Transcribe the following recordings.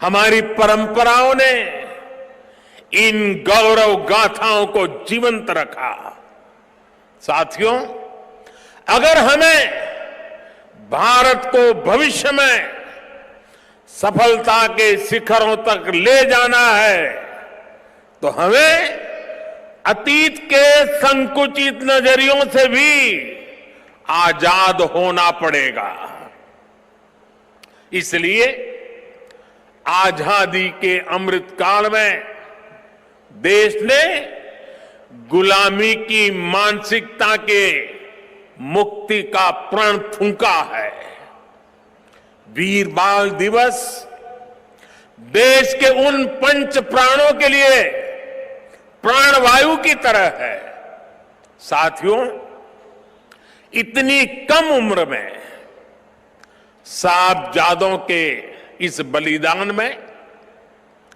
हमारी परंपराओं ने इन गौरव गाथाओं को जीवंत रखा। साथियों, अगर हमें भारत को भविष्य में सफलता के शिखरों तक ले जाना है तो हमें अतीत के संकुचित नजरियों से भी आजाद होना पड़ेगा। इसलिए आजादी के अमृत काल में देश ने गुलामी की मानसिकता के मुक्ति का प्रण फूंका है। वीर बाल दिवस देश के उन पंच प्राणों के लिए प्राणवायु की तरह है। साथियों, इतनी कम उम्र में साहबजादों के इस बलिदान में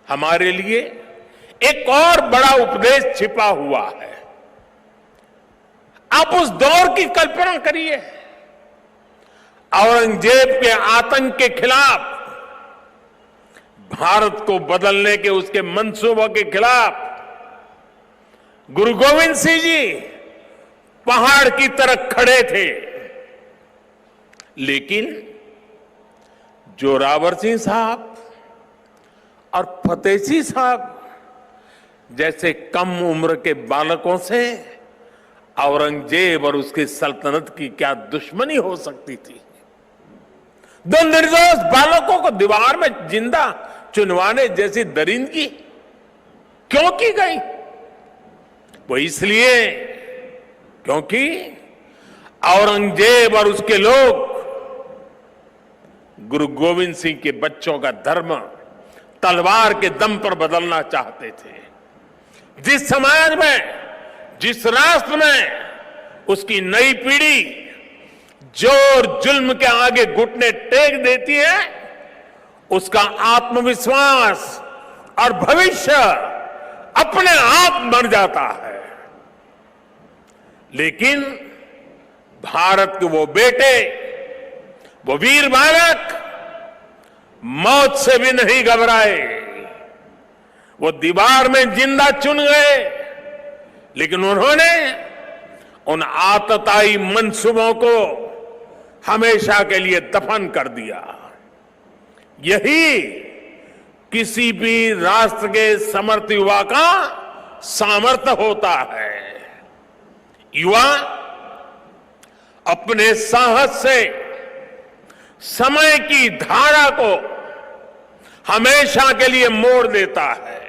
हमारे लिए एक और बड़ा उपदेश छिपा हुआ है। आप उस दौर की कल्पना करिए, औरंगजेब के आतंक के खिलाफ, भारत को बदलने के उसके मंसूबों के खिलाफ गुरु गोविंद सिंह जी पहाड़ की तरह खड़े थे। लेकिन जोरावर सिंह साहब और फतेह सिंह साहब जैसे कम उम्र के बालकों से औरंगजेब और उसकी सल्तनत की क्या दुश्मनी हो सकती थी। दो निर्दोष बालकों को दीवार में जिंदा चुनवाने जैसी दरिंदगी क्यों की गई? वो इसलिए क्योंकि औरंगजेब और उसके लोग गुरु गोविंद सिंह के बच्चों का धर्म तलवार के दम पर बदलना चाहते थे। जिस समाज में, जिस राष्ट्र में उसकी नई पीढ़ी जोर जुल्म के आगे घुटने टेक देती है, उसका आत्मविश्वास और भविष्य अपने आप मर जाता है। लेकिन भारत के वो बेटे, वो वीर बालक मौत से भी नहीं घबराए। वो दीवार में जिंदा चुन गए, लेकिन उन्होंने उन आतताई मंसूबों को हमेशा के लिए दफन कर दिया। यही किसी भी राष्ट्र के समर्थ युवा का सामर्थ्य होता है। युवा अपने साहस से समय की धारा को हमेशा के लिए मोड़ देता है।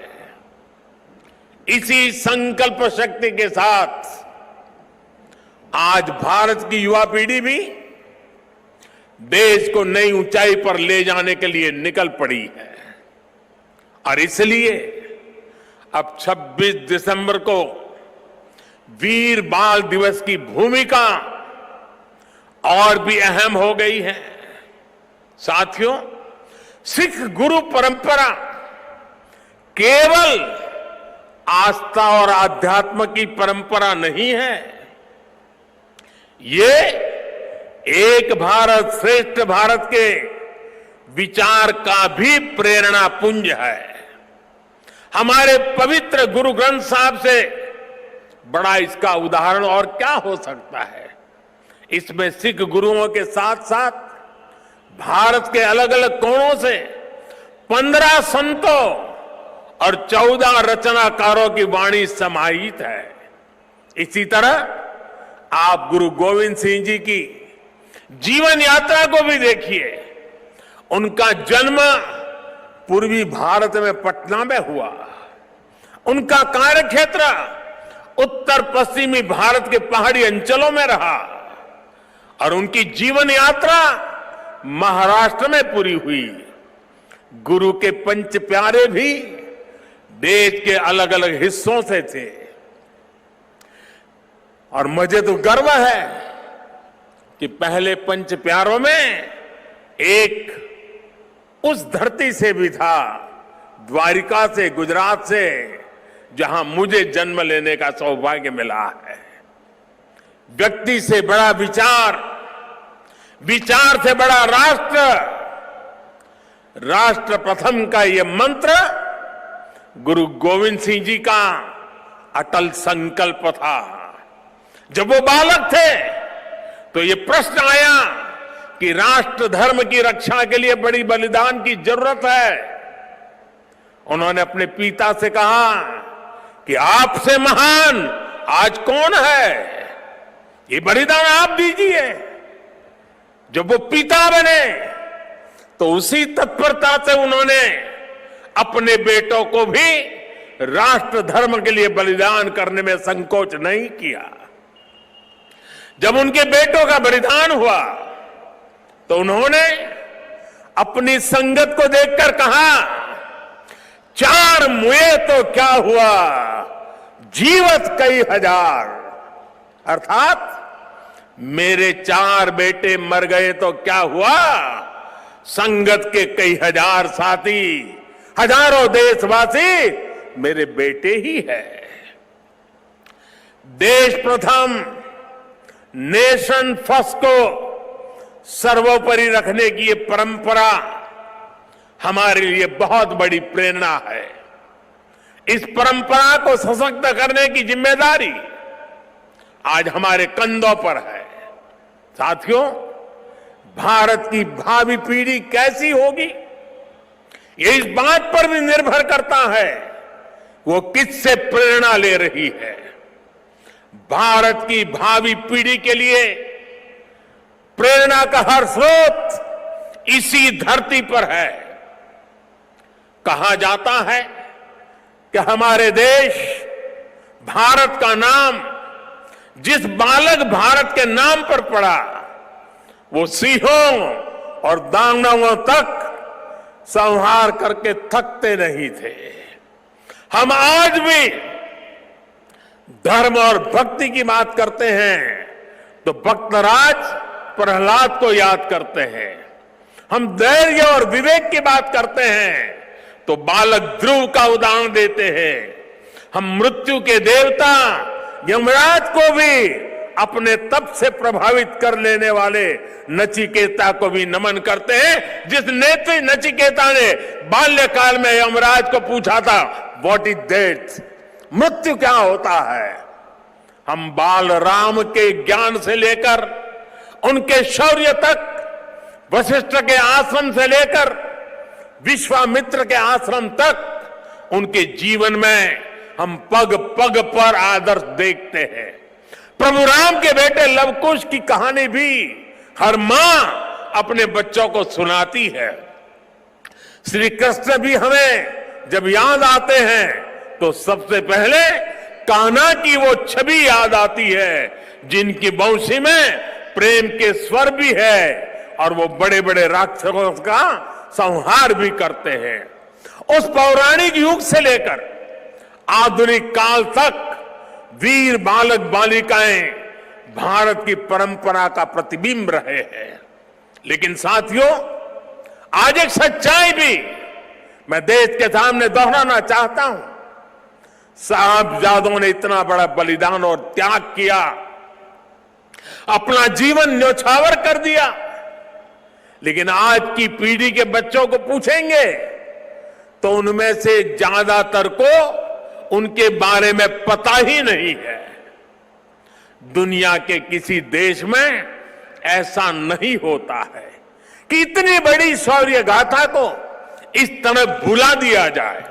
इसी संकल्प शक्ति के साथ आज भारत की युवा पीढ़ी भी देश को नई ऊंचाई पर ले जाने के लिए निकल पड़ी है। और इसलिए अब 26 दिसंबर को वीर बाल दिवस की भूमिका और भी अहम हो गई है। साथियों, सिख गुरु परंपरा केवल आस्था और आध्यात्म की परंपरा नहीं है, ये एक भारत श्रेष्ठ भारत के विचार का भी प्रेरणा पुंज है। हमारे पवित्र गुरु ग्रंथ साहब से बड़ा इसका उदाहरण और क्या हो सकता है। इसमें सिख गुरुओं के साथ साथ भारत के अलग अलग कोणों से 15 संतों और 14 रचनाकारों की वाणी समाहित है। इसी तरह आप गुरु गोविंद सिंह जी की जीवन यात्रा को भी देखिए। उनका जन्म पूर्वी भारत में पटना में हुआ। उनका कार्यक्षेत्र उत्तर पश्चिमी भारत के पहाड़ी अंचलों में रहा और उनकी जीवन यात्रा महाराष्ट्र में पूरी हुई। गुरु के पंच प्यारे भी देश के अलग अलग हिस्सों से थे। और मुझे तो गर्व है कि पहले पंच प्यारों में एक उस धरती से भी था, द्वारिका से, गुजरात से, जहां मुझे जन्म लेने का सौभाग्य मिला है। व्यक्ति से बड़ा विचार, विचार से बड़ा राष्ट्र, राष्ट्र प्रथम का ये मंत्र गुरु गोविंद सिंह जी का अटल संकल्प था। जब वो बालक थे तो ये प्रश्न आया कि राष्ट्र धर्म की रक्षा के लिए बड़ी बलिदान की जरूरत है। उन्होंने अपने पिता से कहा कि आपसे महान आज कौन है, ये बलिदान आप दीजिए। जब वो पिता बने तो उसी तत्परता से उन्होंने अपने बेटों को भी राष्ट्र धर्म के लिए बलिदान करने में संकोच नहीं किया। जब उनके बेटों का बलिदान हुआ तो उन्होंने अपनी संगत को देखकर कहा, 4 मुए तो क्या हुआ, जीवत कई हजार। अर्थात मेरे 4 बेटे मर गए तो क्या हुआ, संगत के कई हजार साथी, हजारों देशवासी मेरे बेटे ही है। देश प्रथम, नेशन फर्स्ट को सर्वोपरि रखने की ये परंपरा हमारे लिए बहुत बड़ी प्रेरणा है। इस परंपरा को सशक्त करने की जिम्मेदारी आज हमारे कंधों पर है। साथियों, भारत की भावी पीढ़ी कैसी होगी, ये इस बात पर भी निर्भर करता है वो किससे प्रेरणा ले रही है। भारत की भावी पीढ़ी के लिए प्रेरणा का हर स्रोत इसी धरती पर है। कहा जाता है कि हमारे देश भारत का नाम जिस बालक भारत के नाम पर पड़ा वो सिंहों और दानवों तक संहार करके थकते नहीं थे। हम आज भी धर्म और भक्ति की बात करते हैं तो भक्तराज प्रहलाद को याद करते हैं। हम धैर्य और विवेक की बात करते हैं तो बालक ध्रुव का उदाहरण देते हैं। हम मृत्यु के देवता यमराज को भी अपने तप से प्रभावित कर लेने वाले नचिकेता को भी नमन करते हैं। जिस नेत्री नचिकेता ने बाल्यकाल में यमराज को पूछा था, व्हाट इज डेथ, मृत्यु क्या होता है। हम बाल राम के ज्ञान से लेकर उनके शौर्य तक, वशिष्ठ के आश्रम से लेकर विश्वामित्र के आश्रम तक, उनके जीवन में हम पग पग पर आदर्श देखते हैं। प्रभु राम के बेटे लव कुश की कहानी भी हर मां अपने बच्चों को सुनाती है। श्री कृष्ण भी हमें जब याद आते हैं तो सबसे पहले कान्हा की वो छवि याद आती है जिनकी बंशी में प्रेम के स्वर भी है और वो बड़े बड़े राक्षसों का संहार भी करते हैं। उस पौराणिक युग से लेकर आधुनिक काल तक वीर बालक बालिकाएं भारत की परंपरा का प्रतिबिंब रहे हैं। लेकिन साथियों, आज एक सच्चाई भी मैं देश के सामने दोहराना चाहता हूं। साहबजादों ने इतना बड़ा बलिदान और त्याग किया, अपना जीवन न्योछावर कर दिया, लेकिन आज की पीढ़ी के बच्चों को पूछेंगे तो उनमें से ज्यादातर को उनके बारे में पता ही नहीं है। दुनिया के किसी देश में ऐसा नहीं होता है कि इतनी बड़ी शौर्य गाथा को इस तरह भुला दिया जाए।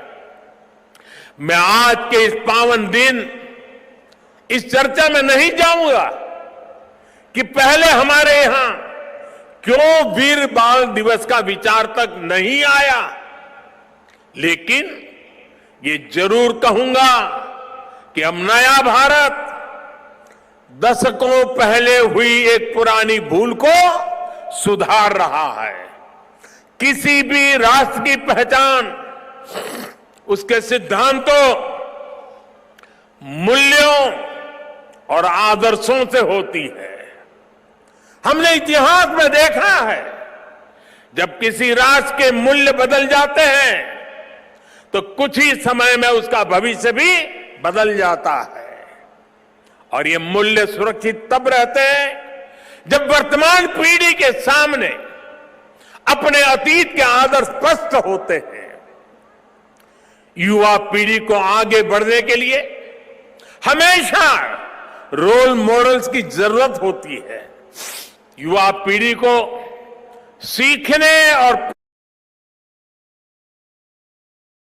मैं आज के इस पावन दिन इस चर्चा में नहीं जाऊंगा कि पहले हमारे यहां क्यों वीर बाल दिवस का विचार तक नहीं आया, लेकिन ये जरूर कहूंगा कि अब नया भारत दशकों पहले हुई एक पुरानी भूल को सुधार रहा है। किसी भी राष्ट्र की पहचान उसके सिद्धांतों, मूल्यों और आदर्शों से होती है। हमने इतिहास में देखा है जब किसी राष्ट्र के मूल्य बदल जाते हैं तो कुछ ही समय में उसका भविष्य भी बदल जाता है। और ये मूल्य सुरक्षित तब रहते हैं जब वर्तमान पीढ़ी के सामने अपने अतीत के आदर्श स्पष्ट होते हैं। युवा पीढ़ी को आगे बढ़ने के लिए हमेशा रोल मॉडल्स की जरूरत होती है। युवा पीढ़ी को सीखने और